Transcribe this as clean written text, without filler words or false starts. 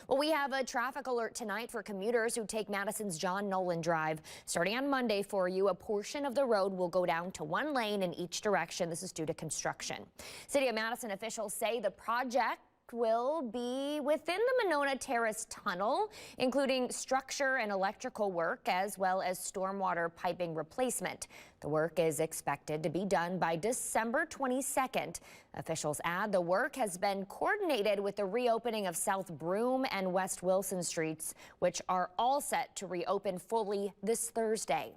Well, we have a traffic alert tonight for commuters who take Madison's John Nolen Drive. Starting on Monday for you, a portion of the road will go down to one lane in each direction. This is due to construction. City of Madison officials say the project will be within the Monona Terrace Tunnel, including structure and electrical work, as well as stormwater piping replacement. The work is expected to be done by December 22nd. Officials add the work has been coordinated with the reopening of South Broom and West Wilson Streets, which are all set to reopen fully this Thursday.